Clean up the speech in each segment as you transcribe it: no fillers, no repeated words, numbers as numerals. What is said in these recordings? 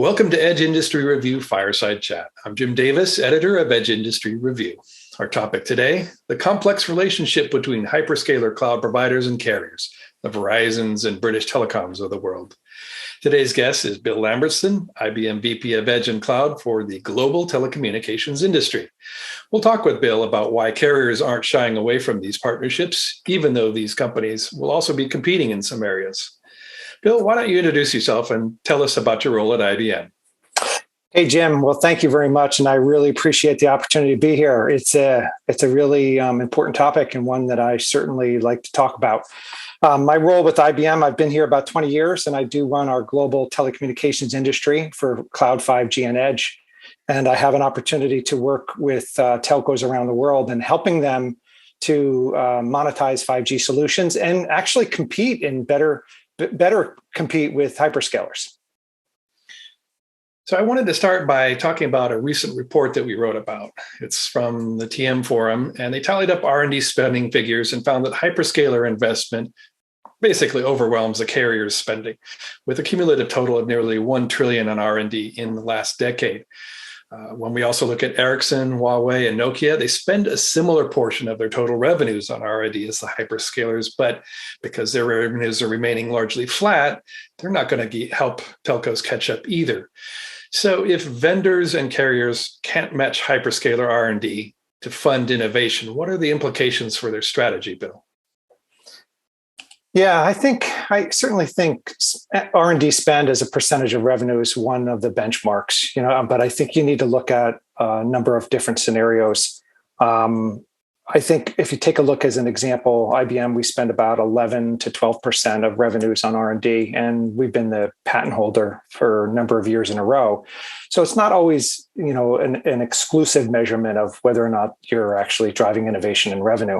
Welcome to Edge Industry Review Fireside Chat. I'm Jim Davis, editor of Edge Industry Review. Our topic today, the complex relationship between hyperscaler cloud providers and carriers, the Verizons and British Telecoms of the world. Today's guest is Bill Lambertson, IBM VP of Edge and Cloud for the global telecommunications industry. We'll talk with Bill about why carriers aren't shying away from these partnerships, even though these companies will also be competing in some areas. Bill, why don't you introduce yourself and tell us about your role at IBM? Hey, Jim. Well, thank you very much. And I really appreciate the opportunity to be here. It's a really important topic and one that I certainly like to talk about. My role with IBM, I've been here about 20 years, and I do run our global telecommunications industry for cloud 5G and edge. And I have an opportunity to work with telcos around the world and helping them to monetize 5G solutions and actually compete in better compete with hyperscalers. So I wanted to start by talking about a recent report that we wrote about. It's from the TM Forum, and they tallied up R&D spending figures and found that hyperscaler investment basically overwhelms the carrier's spending, with a cumulative total of nearly $1 trillion on R&D in the last decade. When we also look at Ericsson, Huawei, and Nokia, they spend a similar portion of their total revenues on R&D as the hyperscalers, but because their revenues are remaining largely flat, they're not going to help telcos catch up either. So if vendors and carriers can't match hyperscaler R&D to fund innovation, what are the implications for their strategy, Bill? Yeah, I certainly think R&D spend as a percentage of revenue is one of the benchmarks, but I think you need to look at a number of different scenarios. I think if you take a look as an example, IBM, we spend about 11 to 12% of revenues on R&D, and we've been the patent holder for a number of years in a row. So it's not always, an exclusive measurement of whether or not you're actually driving innovation and revenue.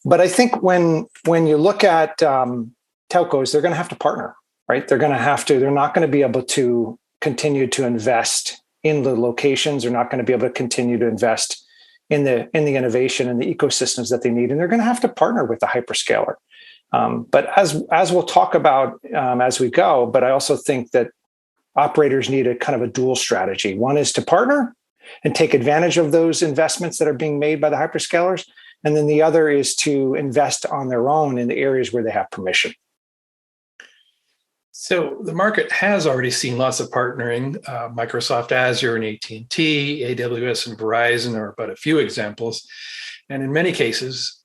But I think when you look at telcos, they're going to have to partner, right? They're not going to be able to continue to invest in the locations. They're not going to be able to continue to invest in the innovation and the ecosystems that they need. And they're going to have to partner with the hyperscaler. But as we'll talk about as we go, but I also think that operators need a kind of a dual strategy. One is to partner and take advantage of those investments that are being made by the hyperscalers. And then the other is to invest on their own in the areas where they have permission. So the market has already seen lots of partnering. Microsoft Azure and AT&T, AWS and Verizon are but a few examples. And in many cases,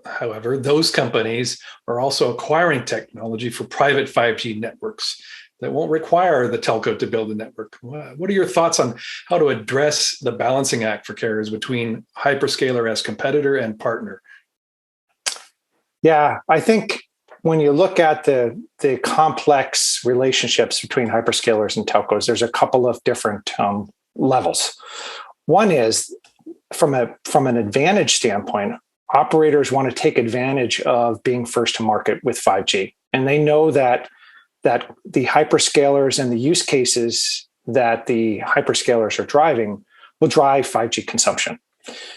however, those companies are also acquiring technology for private 5G networks that won't require the telco to build a network. What are your thoughts on how to address the balancing act for carriers between hyperscaler as competitor and partner? Yeah, I think when you look at the complex relationships between hyperscalers and telcos, there's a couple of different levels. One is from an advantage standpoint, operators want to take advantage of being first to market with 5G. And they know that the hyperscalers and the use cases that the hyperscalers are driving will drive 5G consumption.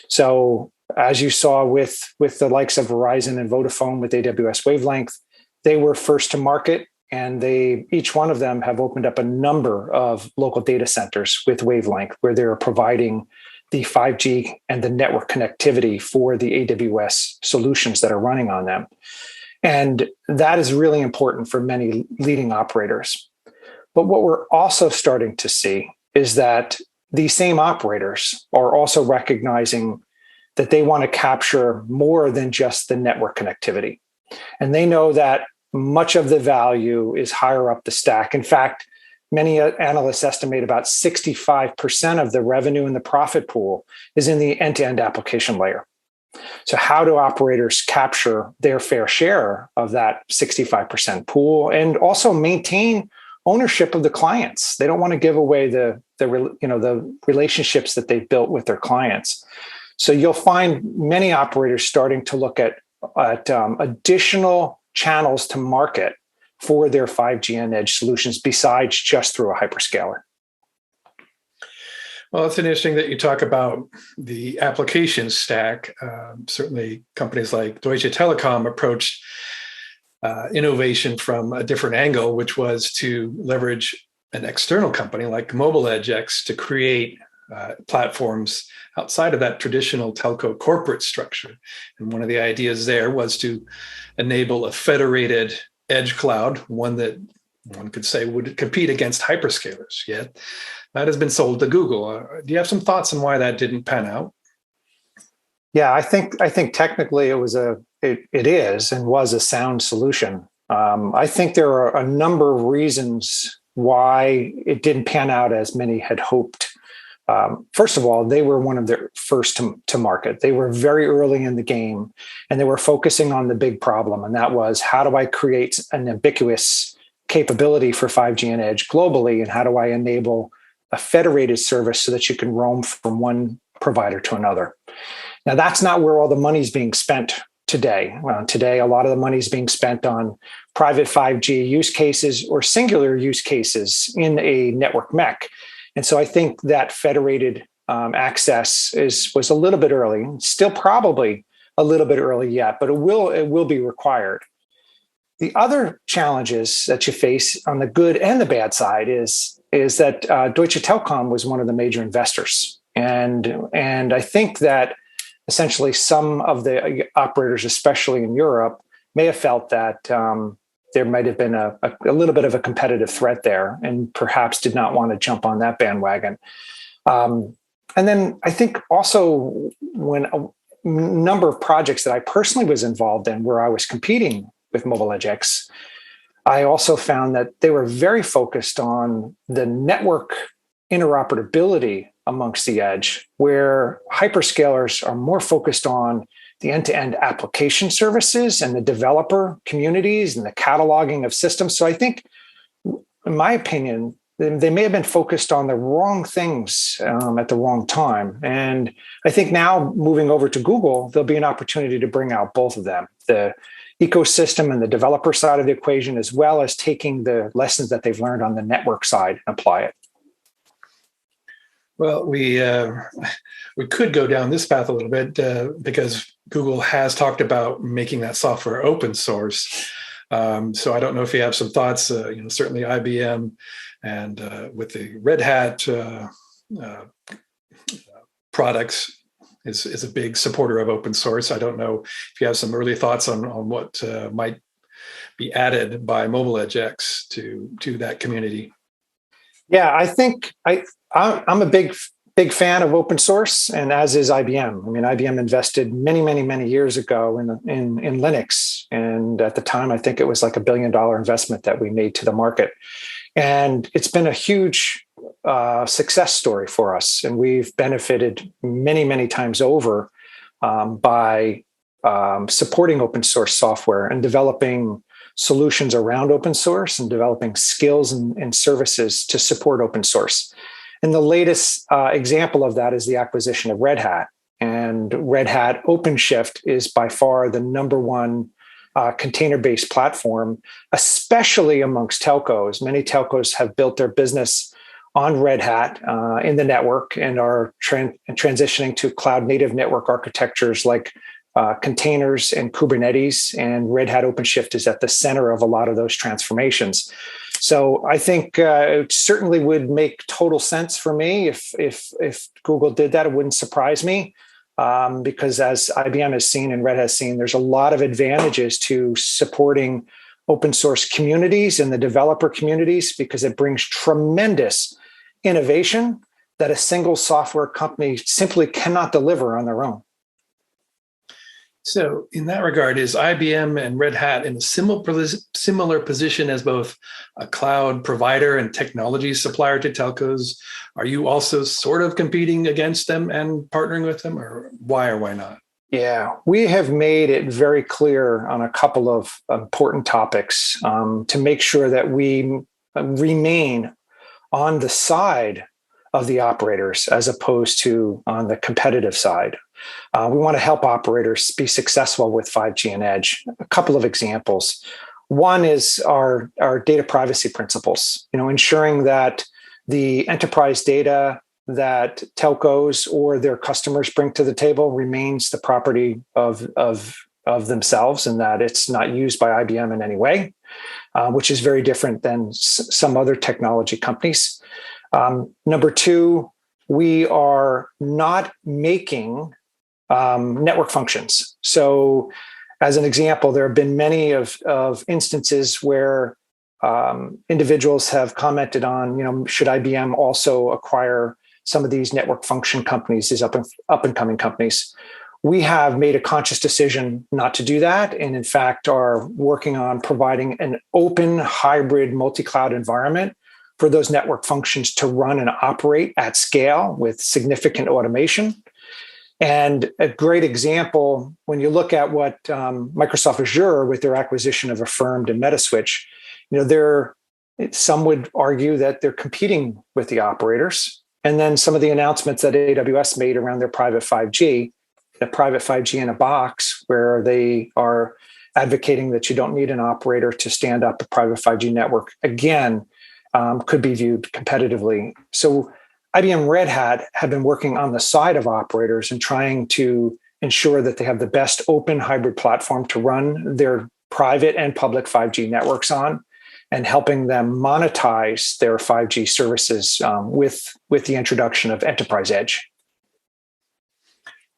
So as you saw with the likes of Verizon and Vodafone with AWS Wavelength, they were first to market, and each one of them have opened up a number of local data centers with Wavelength where they're providing the 5G and the network connectivity for the AWS solutions that are running on them. And that is really important for many leading operators. But what we're also starting to see is that these same operators are also recognizing that they want to capture more than just the network connectivity. And they know that much of the value is higher up the stack. In fact, many analysts estimate about 65% of the revenue in the profit pool is in the end-to-end application layer. So how do operators capture their fair share of that 65% pool and also maintain ownership of the clients? They don't want to give away the relationships that they've built with their clients. So you'll find many operators starting to look at additional channels to market for their 5G and edge solutions besides just through a hyperscaler. Well, it's interesting that you talk about the application stack. Certainly, companies like Deutsche Telekom approached innovation from a different angle, which was to leverage an external company like Mobile EdgeConneX to create platforms outside of that traditional telco corporate structure. And one of the ideas there was to enable a federated edge cloud, one that one could say would compete against hyperscalers. Yet that has been sold to Google. Do you have some thoughts on why that didn't pan out? Yeah, I think technically it is and was a sound solution. I think there are a number of reasons why it didn't pan out as many had hoped. First of all, they were one of the first to market. They were very early in the game, and they were focusing on the big problem, and that was, how do I create an ubiquitous capability for 5G and edge globally, and how do I enable a federated service so that you can roam from one provider to another? Now, that's not where all the money's being spent today. Today, a lot of the money is being spent on private 5G use cases or singular use cases in a network MEC. And so I think that federated access was a little bit early, still probably a little bit early yet, but it will be required. The other challenges that you face on the good and the bad side is that Deutsche Telekom was one of the major investors, and I think that essentially some of the operators, especially in Europe, may have felt that there might have been a little bit of a competitive threat there, and perhaps did not want to jump on that bandwagon. And then I think also when a number of projects that I personally was involved in where I was competing with Mobile EdgeConneX, I also found that they were very focused on the network interoperability amongst the edge, where hyperscalers are more focused on the end-to-end application services and the developer communities and the cataloging of systems. So I think, in my opinion, they may have been focused on the wrong things at the wrong time. And I think now, moving over to Google, there'll be an opportunity to bring out both of them, the ecosystem and the developer side of the equation, as well as taking the lessons that they've learned on the network side and apply it. Well, we could go down this path a little bit because Google has talked about making that software open source. So I don't know if you have some thoughts. Certainly IBM and with the Red Hat products is a big supporter of open source. I don't know if you have some early thoughts on what might be added by Mobile EdgeConneX to that community. Yeah, I think I'm a big fan of open source, and as is IBM. I mean, IBM invested many years ago in Linux, and at the time, I think it was like $1 billion investment that we made to the market, and it's been a huge success story for us, and we've benefited many times over by supporting open source software and developing solutions around open source and developing skills and services to support open source. And the latest example of that is the acquisition of Red Hat. And Red Hat OpenShift is by far the number one container-based platform, especially amongst telcos. Many telcos have built their business on Red Hat in the network and are transitioning to cloud-native network architectures like containers and Kubernetes, and Red Hat OpenShift is at the center of a lot of those transformations. So I think it certainly would make total sense for me if Google did that. It wouldn't surprise me because, as IBM has seen and Red Hat has seen, there's a lot of advantages to supporting open source communities and the developer communities because it brings tremendous innovation that a single software company simply cannot deliver on their own. So in that regard, is IBM and Red Hat in a similar position as both a cloud provider and technology supplier to telcos? Are you also sort of competing against them and partnering with them, or why not? Yeah, we have made it very clear on a couple of important topics to make sure that we remain on the side of the operators as opposed to on the competitive side. We want to help operators be successful with 5G and edge. A couple of examples. One is our data privacy principles, ensuring that the enterprise data that telcos or their customers bring to the table remains the property of of themselves and that it's not used by IBM in any way, which is very different than some other technology companies. Number two, we are not making network functions. So as an example, there have been many of instances where individuals have commented on, should IBM also acquire some of these network function companies, these up and coming companies? We have made a conscious decision not to do that, and in fact are working on providing an open hybrid multi-cloud environment for those network functions to run and operate at scale with significant automation. And a great example, when you look at what Microsoft Azure, with their acquisition of Affirmed and Metaswitch, some would argue that they're competing with the operators. And then some of the announcements that AWS made around their private 5G, the private 5G in a box, where they are advocating that you don't need an operator to stand up a private 5G network, again, could be viewed competitively. So IBM Red Hat have been working on the side of operators and trying to ensure that they have the best open hybrid platform to run their private and public 5G networks on, and helping them monetize their 5G services with the introduction of Enterprise Edge.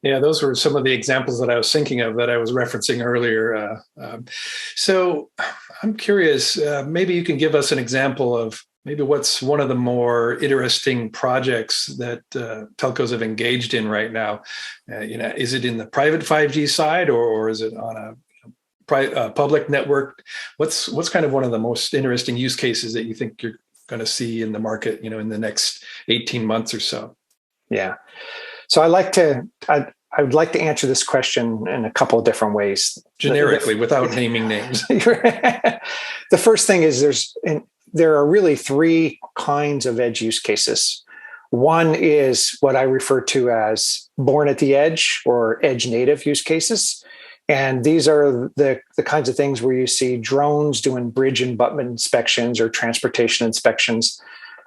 Yeah, those were some of the examples that I was thinking of that I was referencing earlier. So I'm curious, maybe you can give us an example of maybe what's one of the more interesting projects that telcos have engaged in right now. Is it in the private 5G side, or is it on a public network? What's kind of one of the most interesting use cases that you think you're going to see in the market, in the next 18 months or so? Yeah. So I would like to answer this question in a couple of different ways. Generically, without naming names. The first thing is there are really three kinds of edge use cases. One is what I refer to as born at the edge or edge native use cases. And these are the kinds of things where you see drones doing bridge and abutment inspections or transportation inspections.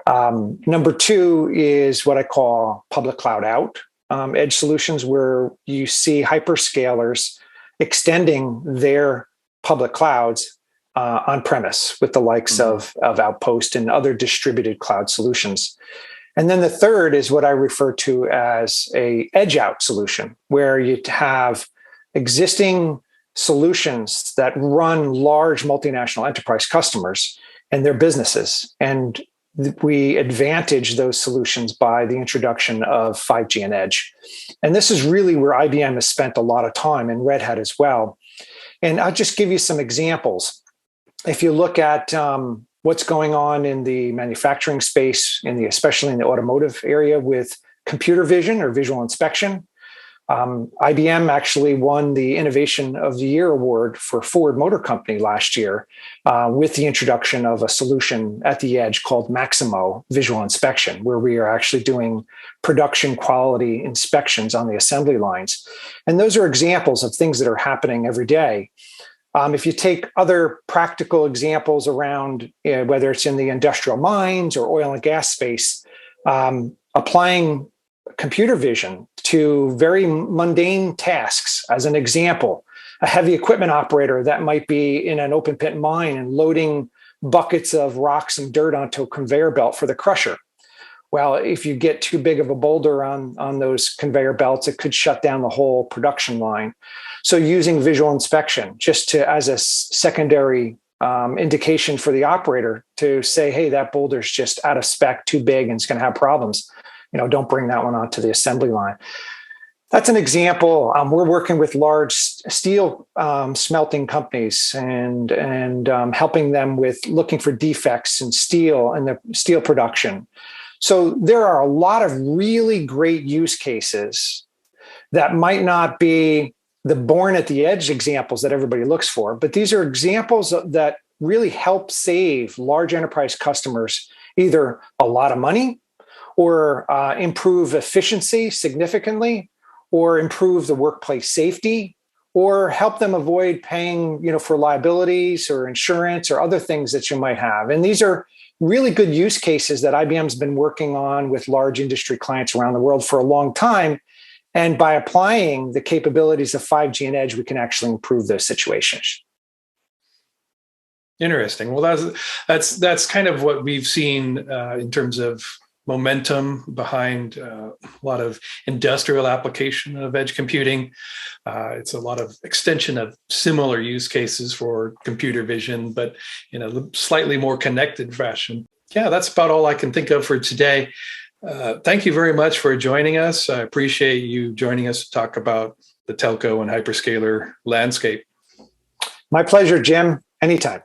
Number two is what I call public cloud out edge solutions, where you see hyperscalers extending their public clouds on premise with the likes of Outpost and other distributed cloud solutions. And then the third is what I refer to as a edge out solution, where you have existing solutions that run large multinational enterprise customers and their businesses. And we advantage those solutions by the introduction of 5G and edge. And this is really where IBM has spent a lot of time, and Red Hat as well. And I'll just give you some examples. If you look at what's going on in the manufacturing space, especially in the automotive area with computer vision or visual inspection, IBM actually won the Innovation of the Year award for Ford Motor Company last year with the introduction of a solution at the edge called Maximo Visual Inspection, where we are actually doing production quality inspections on the assembly lines. And those are examples of things that are happening every day. If you take other practical examples around, whether it's in the industrial mines or oil and gas space, applying computer vision to very mundane tasks. As an example, a heavy equipment operator that might be in an open pit mine and loading buckets of rocks and dirt onto a conveyor belt for the crusher. Well, if you get too big of a boulder on those conveyor belts, it could shut down the whole production line. So using visual inspection just as a secondary indication for the operator to say, hey, that boulder's just out of spec, too big, and it's going to have problems. Don't bring that one onto the assembly line. That's an example. We're working with large steel smelting companies and helping them with looking for defects in steel and the steel production. So there are a lot of really great use cases that might not be the born at the edge examples that everybody looks for, but these are examples that really help save large enterprise customers either a lot of money, or improve efficiency significantly, or improve the workplace safety, or help them avoid paying, for liabilities or insurance or other things that you might have. And these are really good use cases that IBM's been working on with large industry clients around the world for a long time. And by applying the capabilities of 5G and edge, we can actually improve those situations. Interesting. Well, that's kind of what we've seen in terms of momentum behind a lot of industrial application of edge computing. It's a lot of extension of similar use cases for computer vision, but in a slightly more connected fashion. Yeah, that's about all I can think of for today. Thank you very much for joining us. I appreciate you joining us to talk about the telco and hyperscaler landscape. My pleasure, Jim. Anytime.